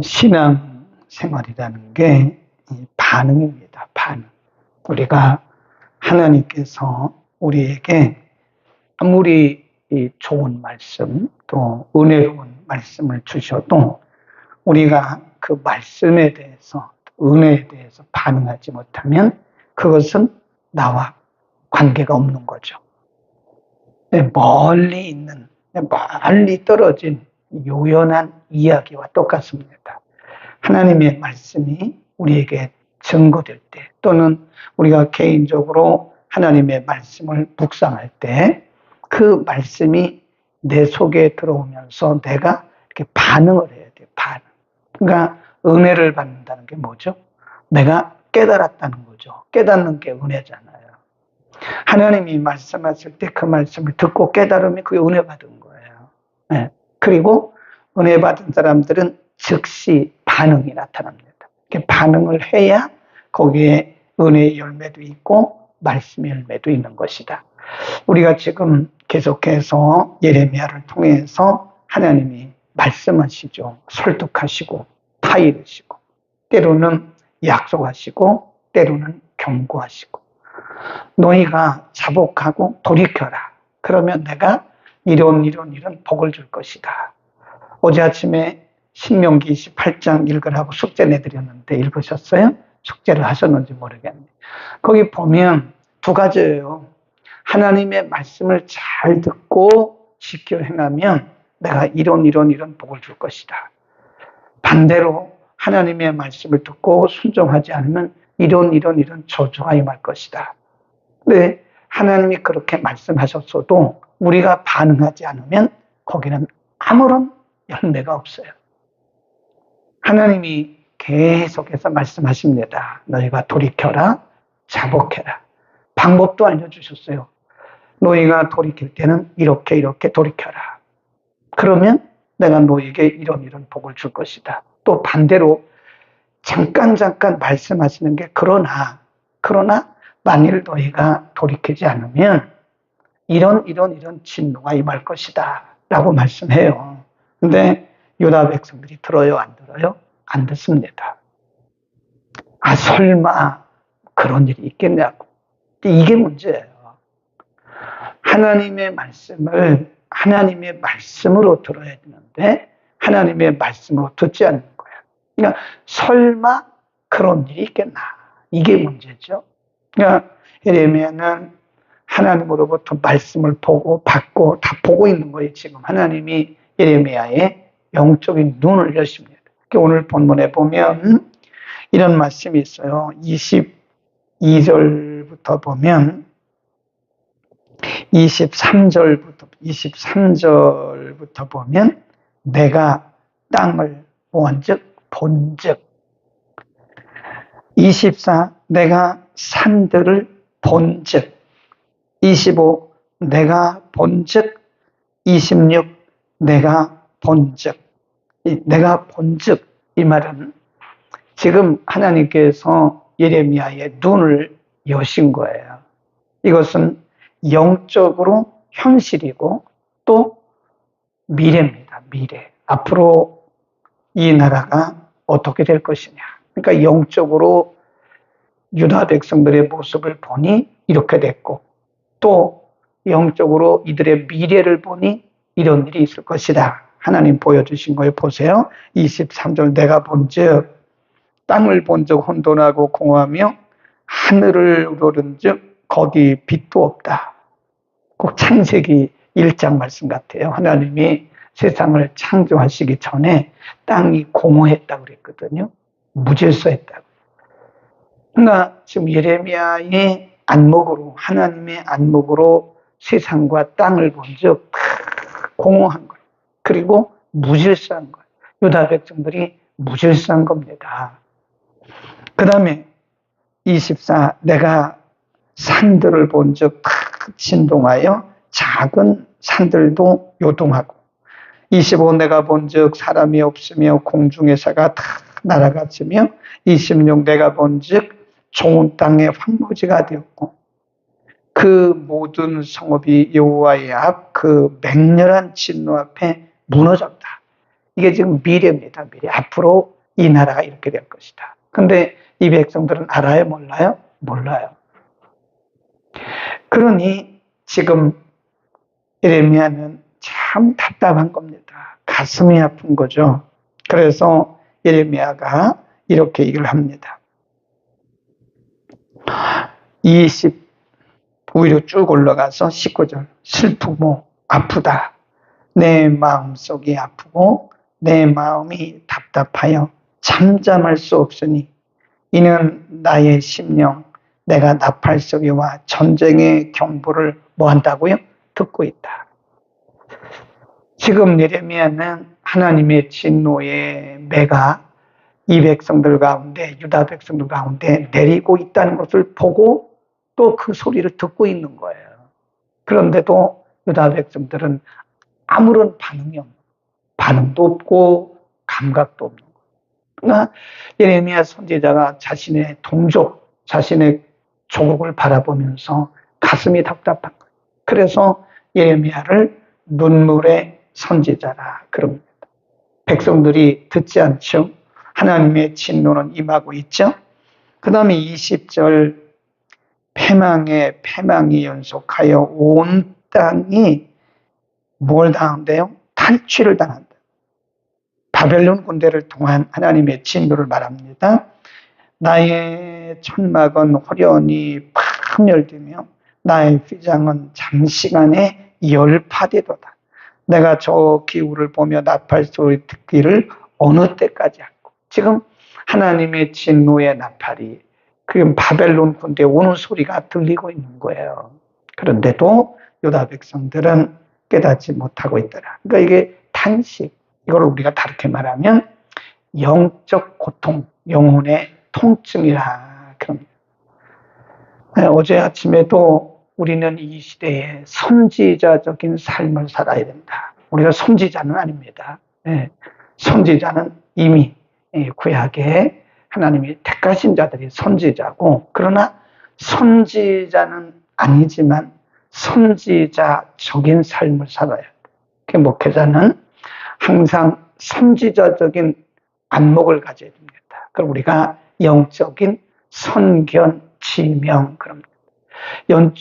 신앙 생활이라는 게 반응입니다. 반응. 우리가 하나님께서 우리에게 아무리 좋은 말씀 또 은혜로운 말씀을 주셔도 우리가 그 말씀에 대해서 은혜에 대해서 반응하지 못하면 그것은 나와 관계가 없는 거죠. 멀리 있는, 멀리 떨어진 요연한 이야기와 똑같습니다. 하나님의 말씀이 우리에게 증거될 때 또는 우리가 개인적으로 하나님의 말씀을 묵상할 때 그 말씀이 내 속에 들어오면서 내가 이렇게 반응을 해야 돼요. 반응. 그러니까 은혜를 받는다는 게 뭐죠? 내가 깨달았다는 거죠. 깨닫는 게 은혜잖아요. 하나님이 말씀하실 때 그 말씀을 듣고 깨달으면 그게 은혜 받은 거예요. 네. 그리고 은혜 받은 사람들은 즉시 반응이 나타납니다. 이렇게 반응을 해야 거기에 은혜의 열매도 있고 말씀의 열매도 있는 것이다. 우리가 지금 계속해서 예레미야를 통해서 하나님이 말씀하시죠. 설득하시고 파이르시고 때로는 약속하시고 때로는 경고하시고 너희가 자복하고 돌이켜라. 그러면 내가 이런 복을 줄 것이다. 어제 아침에 신명기 28장 읽으라고 숙제 내드렸는데 읽으셨어요? 숙제를 하셨는지 모르겠네요. 거기 보면 두 가지예요. 하나님의 말씀을 잘 듣고 지켜 행하면 내가 이런 복을 줄 것이다. 반대로 하나님의 말씀을 듣고 순종하지 않으면 이런 저주가 임할 것이다. 네, 하나님이 그렇게 말씀하셨어도 우리가 반응하지 않으면 거기는 아무런 열매가 없어요. 하나님이 계속해서 말씀하십니다. 너희가 돌이켜라, 자복해라. 방법도 알려주셨어요. 너희가 돌이킬 때는 이렇게 돌이켜라. 그러면 내가 너희에게 이런 복을 줄 것이다. 또 반대로 잠깐 말씀하시는 게 그러나 만일 너희가 돌이키지 않으면 이런 진노가 임할 것이다 라고 말씀해요. 근데 유다 백성들이 들어요, 안 들어요? 안 듣습니다. 설마 그런 일이 있겠냐고. 이게 문제예요. 하나님의 말씀을 하나님의 말씀으로 들어야 되는데 하나님의 말씀으로 듣지 않는 거예요. 그러니까 설마 그런 일이 있겠나. 이게 문제죠. 그러니까 예레미야는 하나님으로부터 말씀을 보고 받고 다 보고 있는 거예요. 지금 하나님이 예레미야의 영적인 눈을 여십니다. 오늘 본문에 보면 이런 말씀이 있어요. 22절부터 보면 23절부터 보면 내가 땅을 본즉 24 내가 산들을 본즉 25 내가 본즉 26 내가 본즉 이 말은 지금 하나님께서 예레미야의 눈을 여신 거예요. 이것은 영적으로 현실이고 또 미래입니다. 미래. 앞으로 이 나라가 어떻게 될 것이냐. 그러니까 영적으로 유다 백성들의 모습을 보니 이렇게 됐고 또 영적으로 이들의 미래를 보니 이런 일이 있을 것이다. 하나님 보여주신 거예요. 보세요. 23절 내가 본즉 땅을 본즉 혼돈하고 공허하며 하늘을 우러른즉 거기 빛도 없다. 꼭 창세기 1장 말씀 같아요. 하나님이 세상을 창조하시기 전에 땅이 공허했다고 그랬거든요. 무질서했다고. 그러니까 지금 예레미야의 안목으로 하나님의 안목으로 세상과 땅을 본즉 공허한 거예요. 그리고 무질서한 거예요. 유다 백성들이 무질서한 겁니다. 그 다음에 24 내가 산들을 본즉 진동하여 작은 산들도 요동하고 25 내가 본즉 사람이 없으며 공중의 새가 다 날아갔으며 26 내가 본즉 좋은 땅의 황무지가 되었고 그 모든 성읍이 여호와의 앞 그 맹렬한 진노 앞에 무너졌다. 이게 지금 미래입니다. 미래. 앞으로 이 나라가 이렇게 될 것이다. 근데 이 백성들은 알아요? 몰라요? 몰라요. 그러니 지금 예레미야는 참 답답한 겁니다. 가슴이 아픈 거죠. 그래서 예레미야가 이렇게 얘기를 합니다. 25위로 쭉 올라가서 19절. 슬프고 아프다. 내 마음속이 아프고 내 마음이 답답하여 잠잠할 수 없으니 이는 나의 심령 내가 나팔 소리와 전쟁의 경보를 뭐 한다고요? 듣고 있다. 지금 예레미야는 하나님의 진노의 매가 이 백성들 가운데 유다 백성들 가운데 내리고 있다는 것을 보고 또 그 소리를 듣고 있는 거예요. 그런데도 유다 백성들은 아무런 반응도 없고 감각도 없는 거예요. 그러나 예레미야 선지자가 자신의 동족, 자신의 조국을 바라보면서 가슴이 답답한 거예요. 그래서 예레미야를 눈물의 선지자라 그럽니다. 백성들이 듣지 않죠. 하나님의 진노는 임하고 있죠. 그 다음에 20절 패망에 패망이 연속하여 온 땅이 뭘 당한대요? 탈취를 당한다. 바벨론 군대를 통한 하나님의 진노를 말합니다. 나의 천막은 호련히 파멸되며 나의 휘장은 장시간에 열파되도다. 내가 저 기후를 보며 나팔 소리 듣기를 어느 때까지 할고. 지금 하나님의 진노의 나팔이 그 바벨론 군대에 오는 소리가 들리고 있는 거예요. 그런데도 유다 백성들은 깨닫지 못하고 있더라. 그러니까 이게 탄식, 이걸 우리가 다르게 말하면 영적 고통, 영혼의 통증이라 그럽니다. 어제 아침에도 우리는 이 시대에 선지자적인 삶을 살아야 된다. 우리가 선지자는 아닙니다. 선지자는 이미 구약에 하나님이 택하신 자들이 선지자고, 그러나 선지자는 아니지만 선지자적인 삶을 살아야 돼. 목회자는 항상 선지자적인 안목을 가져야 됩니다. 그럼 우리가 영적인 선견, 지명, 그럽니다.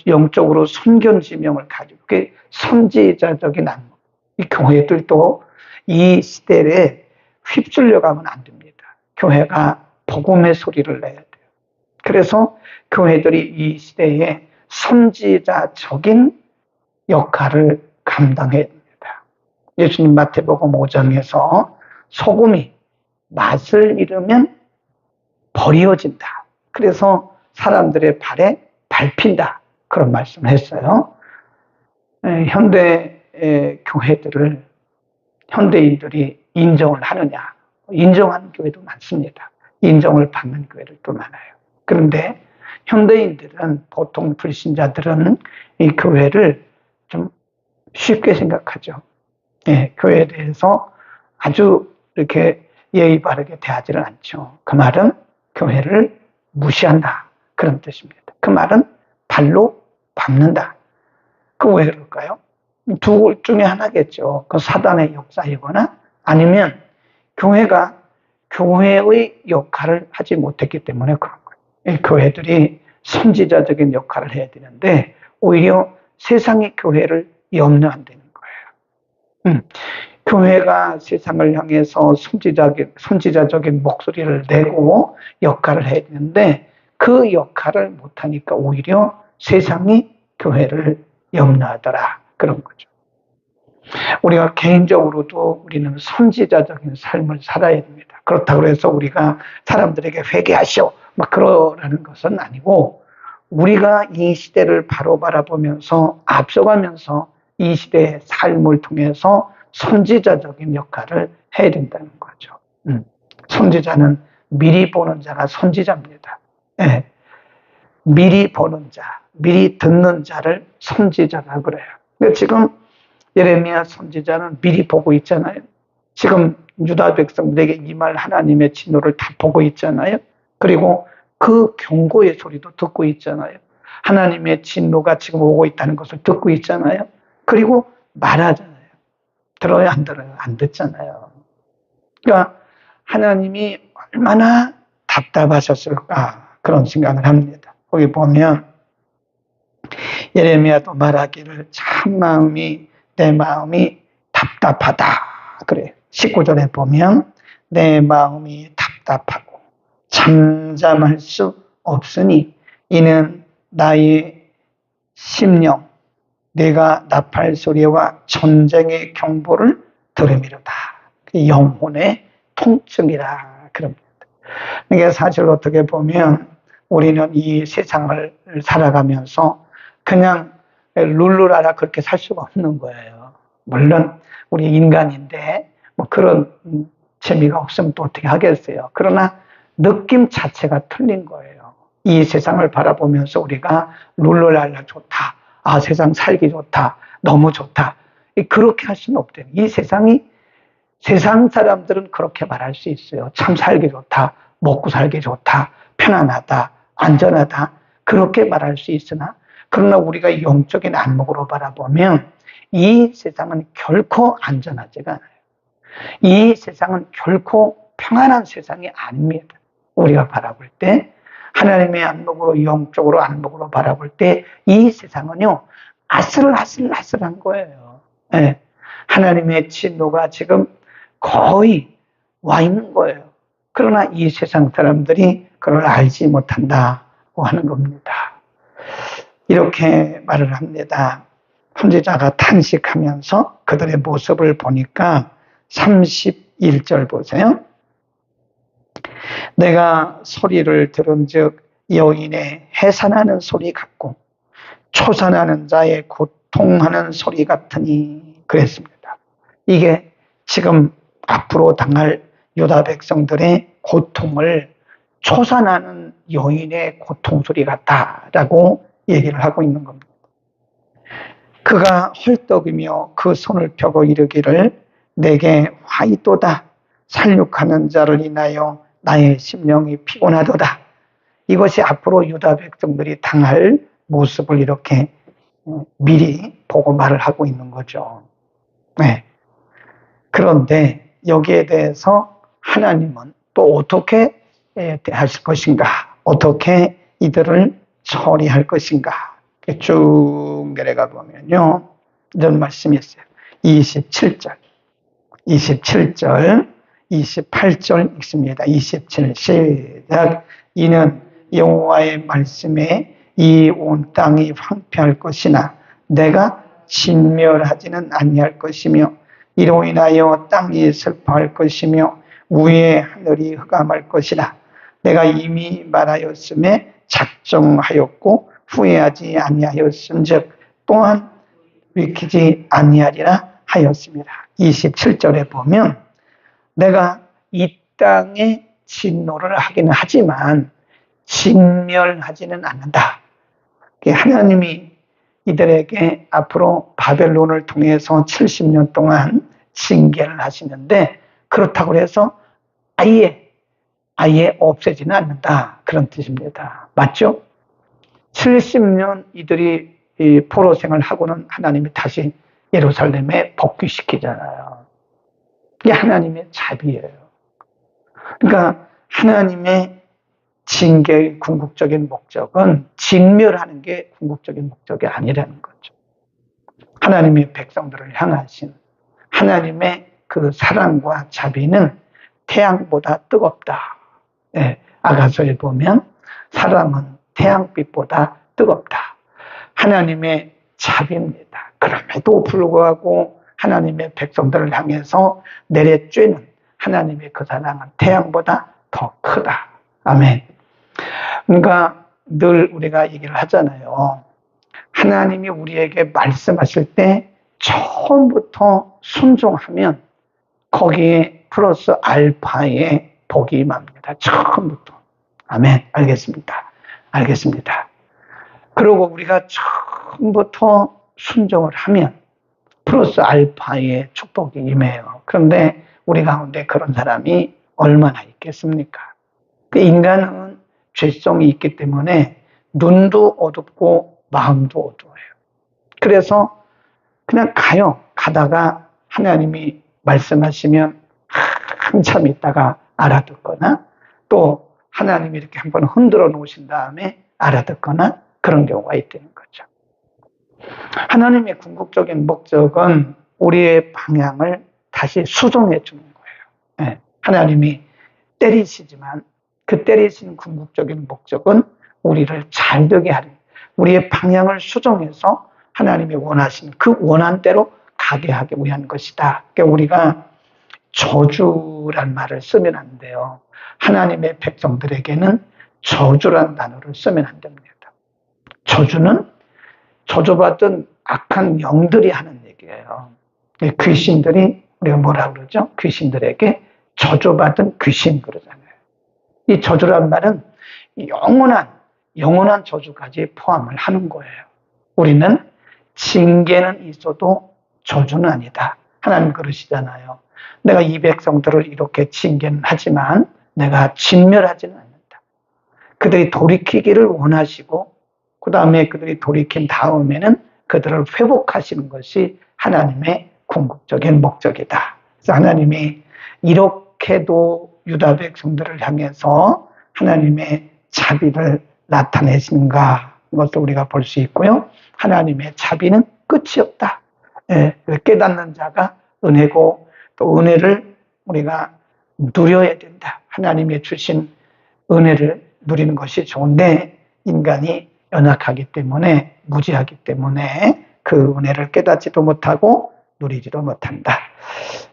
영적으로 선견, 지명을 가지고, 그게 선지자적인 안목. 이 교회들도 이 시대에 휩쓸려 가면 안 됩니다. 교회가 복음의 소리를 내야 돼요. 그래서 교회들이 이 시대에 선지자적인 역할을 감당해야 됩니다. 예수님 마태복음 5장에서 소금이 맛을 잃으면 버려진다. 그래서 사람들의 발에 밟힌다. 그런 말씀을 했어요. 현대 교회들을 현대인들이 인정을 하느냐? 인정하는 교회도 많습니다. 인정을 받는 교회들도 많아요. 그런데 현대인들은, 보통 불신자들은 이 교회를 좀 쉽게 생각하죠. 교회에 대해서 아주 이렇게 예의 바르게 대하지는 않죠. 그 말은 교회를 무시한다. 그런 뜻입니다. 그 말은 발로 밟는다. 그 왜 그럴까요? 두 중에 하나겠죠. 그 사단의 역사이거나 아니면 교회가 교회의 역할을 하지 못했기 때문에 그런 거예요. 교회들이 선지자적인 역할을 해야 되는데 오히려 세상의 교회를 염려한다는 거예요. 교회가 세상을 향해서 선지자적인 목소리를 내고 역할을 해야 되는데 그 역할을 못하니까 오히려 세상이 교회를 염려하더라. 그런 거죠. 우리가 개인적으로도 우리는 선지자적인 삶을 살아야 됩니다. 그렇다고 해서 우리가 사람들에게 회개하시오 막 그러라는 것은 아니고, 우리가 이 시대를 바로 바라보면서 앞서가면서 이 시대의 삶을 통해서 선지자적인 역할을 해야 된다는 거죠. 선지자는 미리 보는 자가 선지자입니다. 미리 보는 자, 미리 듣는 자를 선지자라 그래요. 지금 예레미야 선지자는 미리 보고 있잖아요. 지금 유다 백성들에게 임할 하나님의 진노를 다 보고 있잖아요. 그리고 그 경고의 소리도 듣고 있잖아요. 하나님의 진노가 지금 오고 있다는 것을 듣고 있잖아요. 그리고 말하잖아요. 들어요, 안 들어요? 안 듣잖아요. 그러니까 하나님이 얼마나 답답하셨을까 그런 생각을 합니다. 거기 보면 예레미야도 말하기를 참 내 마음이 답답하다 그래요. 19절에 보면 내 마음이 답답하고 잠잠할 수 없으니 이는 나의 심령 내가 나팔 소리와 전쟁의 경보를 들음이로다. 영혼의 통증이라 그럽니다. 이게 사실 어떻게 보면 우리는 이 세상을 살아가면서 그냥 룰루라라 그렇게 살 수가 없는 거예요. 물론 우리 인간인데 뭐 그런 재미가 없으면 또 어떻게 하겠어요. 그러나 느낌 자체가 틀린 거예요. 이 세상을 바라보면서 우리가 룰루랄라 좋다. 아, 세상 살기 좋다. 너무 좋다. 그렇게 할 수는 없대요. 이 세상 사람들은 그렇게 말할 수 있어요. 참 살기 좋다. 먹고 살기 좋다. 편안하다. 안전하다. 그렇게 말할 수 있으나 그러나 우리가 영적인 안목으로 바라보면 이 세상은 결코 안전하지가 않아요. 이 세상은 결코 평안한 세상이 아닙니다. 우리가 바라볼 때 하나님의 안목으로 영적으로 안목으로 바라볼 때 이 세상은요 아슬아슬한 거예요. 네. 하나님의 진노가 지금 거의 와 있는 거예요. 그러나 이 세상 사람들이 그걸 알지 못한다고 하는 겁니다. 이렇게 말을 합니다. 선지자가 탄식하면서 그들의 모습을 보니까 31절 보세요. 내가 소리를 들은즉 여인의 해산하는 소리 같고 초산하는 자의 고통하는 소리 같으니 그랬습니다. 이게 지금 앞으로 당할 유다 백성들의 고통을 초산하는 여인의 고통 소리 같다라고 얘기를 하고 있는 겁니다. 그가 헐떡이며 그 손을 펴고 이르기를 내게 화이도다. 살육하는 자를 인하여 나의 심령이 피곤하도다. 이것이 앞으로 유다 백성들이 당할 모습을 이렇게 미리 보고 말을 하고 있는 거죠. 네. 그런데 여기에 대해서 하나님은 또 어떻게 대하실 것인가? 어떻게 이들을 처리할 것인가? 쭉 내려가 보면요. 이런 말씀이 있어요. 27절, 28절 읽습니다. 27 시작. 이는 여호와의 말씀에 이 온 땅이 황폐할 것이나 내가 진멸하지는 아니할 것이며 이로 인하여 땅이 슬퍼할 것이며 위의 하늘이 흑암할 것이라. 내가 이미 말하였음에 작정하였고 후회하지 아니하였음즉 또한 위키지 아니하리라 하였습니다. 27절에 보면 내가 이 땅에 진노를 하기는 하지만 진멸하지는 않는다. 하나님이 이들에게 앞으로 바벨론을 통해서 70년 동안 징계를 하시는데 그렇다고 해서 아예 없애지는 않는다. 그런 뜻입니다. 맞죠? 70년 이들이 포로 생활을 하고는 하나님이 다시 예루살렘에 복귀시키잖아요. 이게 하나님의 자비예요. 그러니까 하나님의 징계의 궁극적인 목적은 진멸하는 게 궁극적인 목적이 아니라는 거죠. 하나님의 백성들을 향하신 하나님의 그 사랑과 자비는 태양보다 뜨겁다. 네, 아가서에 보면 사랑은 태양빛보다 뜨겁다. 하나님의 자비입니다. 그럼에도 불구하고 하나님의 백성들을 향해서 내려쬐는 하나님의 그 사랑은 태양보다 더 크다. 아멘. 그러니까 늘 우리가 얘기를 하잖아요. 하나님이 우리에게 말씀하실 때 처음부터 순종하면 거기에 플러스 알파의 복이 임합니다. 처음부터. 아멘. 알겠습니다. 그리고 우리가 처음부터 순종을 하면 플러스 알파의 축복이 임해요. 그런데 우리 가운데 그런 사람이 얼마나 있겠습니까? 그 인간은 죄성이 있기 때문에 눈도 어둡고 마음도 어두워요. 그래서 그냥 가요. 가다가 하나님이 말씀하시면 한참 있다가 알아듣거나 또 하나님이 이렇게 한번 흔들어 놓으신 다음에 알아듣거나 그런 경우가 있다는 거죠. 하나님의 궁극적인 목적은 우리의 방향을 다시 수정해 주는 거예요. 네. 하나님이 때리시지만 그 때리신 궁극적인 목적은 우리를 잘 되게 하는, 우리의 방향을 수정해서 하나님이 원하신 그 원한대로 가게 하기 위한 것이다. 그러니까 우리가 저주란 말을 쓰면 안 돼요. 하나님의 백성들에게는 저주란 단어를 쓰면 안 됩니다. 저주는 저주받은 악한 영들이 하는 얘기예요. 귀신들이, 우리가 뭐라 그러죠? 귀신들에게 저주받은 귀신 그러잖아요. 이 저주란 말은 영원한 저주까지 포함을 하는 거예요. 우리는 징계는 있어도 저주는 아니다. 하나님 그러시잖아요. 내가 이 백성들을 이렇게 징계는 하지만 내가 진멸하지는 않는다. 그들이 돌이키기를 원하시고 그 다음에 그들이 돌이킨 다음에는 그들을 회복하시는 것이 하나님의 궁극적인 목적이다. 그래서 하나님이 이렇게도 유다 백성들을 향해서 하나님의 자비를 나타내시는가, 이것도 우리가 볼 수 있고요. 하나님의 자비는 끝이 없다. 깨닫는 자가 은혜고 또 은혜를 우리가 누려야 된다. 하나님의 주신 은혜를 누리는 것이 좋은데 인간이 연약하기 때문에, 무지하기 때문에 그 은혜를 깨닫지도 못하고 누리지도 못한다.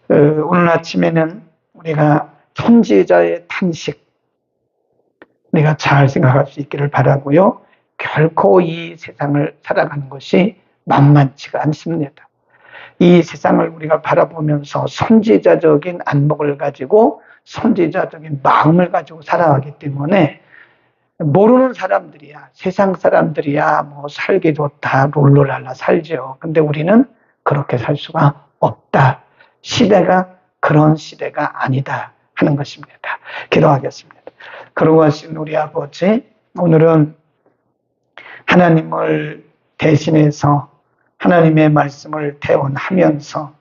오늘 아침에는 우리가 선지자의 탄식, 우리가 잘 생각할 수 있기를 바라고요. 결코 이 세상을 살아가는 것이 만만치가 않습니다. 이 세상을 우리가 바라보면서 선지자적인 안목을 가지고 선지자적인 마음을 가지고 살아가기 때문에 모르는 사람들이야, 세상 사람들이야 뭐 살기 좋다 롤롤랄라 살죠. 근데 우리는 그렇게 살 수가 없다. 시대가 그런 시대가 아니다 하는 것입니다. 기도하겠습니다. 거룩하신 우리 아버지, 오늘은 하나님을 대신해서 하나님의 말씀을 대언하면서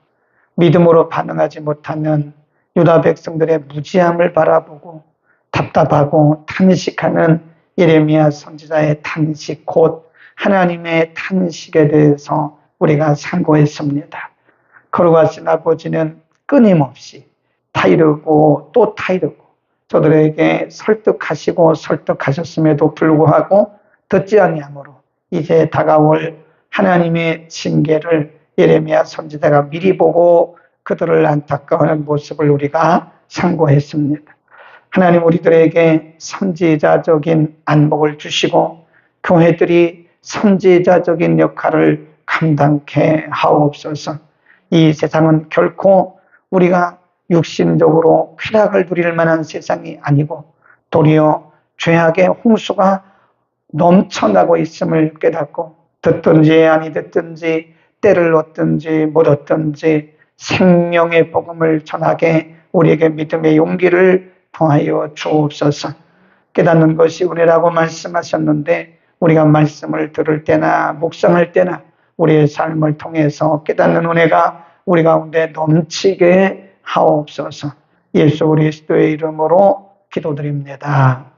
믿음으로 반응하지 못하는 유다 백성들의 무지함을 바라보고 답답하고 탄식하는 예레미야 선지자의 탄식, 곧 하나님의 탄식에 대해서 우리가 상고했습니다. 거룩하신 아버지는 끊임없이 타이르고 또 타이르고 저들에게 설득하시고 설득하셨음에도 불구하고 듣지 아니함으로 이제 다가올 하나님의 징계를 예레미야 선지자가 미리 보고 그들을 안타까워하는 모습을 우리가 상고했습니다. 하나님, 우리들에게 선지자적인 안목을 주시고 교회들이 선지자적인 역할을 감당케 하옵소서. 이 세상은 결코 우리가 육신적으로 쾌락을 누릴 만한 세상이 아니고 도리어 죄악의 홍수가 넘쳐나고 있음을 깨닫고 듣든지 아니 듣든지 때를 얻든지 못 얻든지 생명의 복음을 전하게 우리에게 믿음의 용기를 더하여 주옵소서. 깨닫는 것이 은혜라고 말씀하셨는데 우리가 말씀을 들을 때나 묵상할 때나 우리의 삶을 통해서 깨닫는 은혜가 우리 가운데 넘치게 하옵소서. 예수 그리스도의 이름으로 기도드립니다.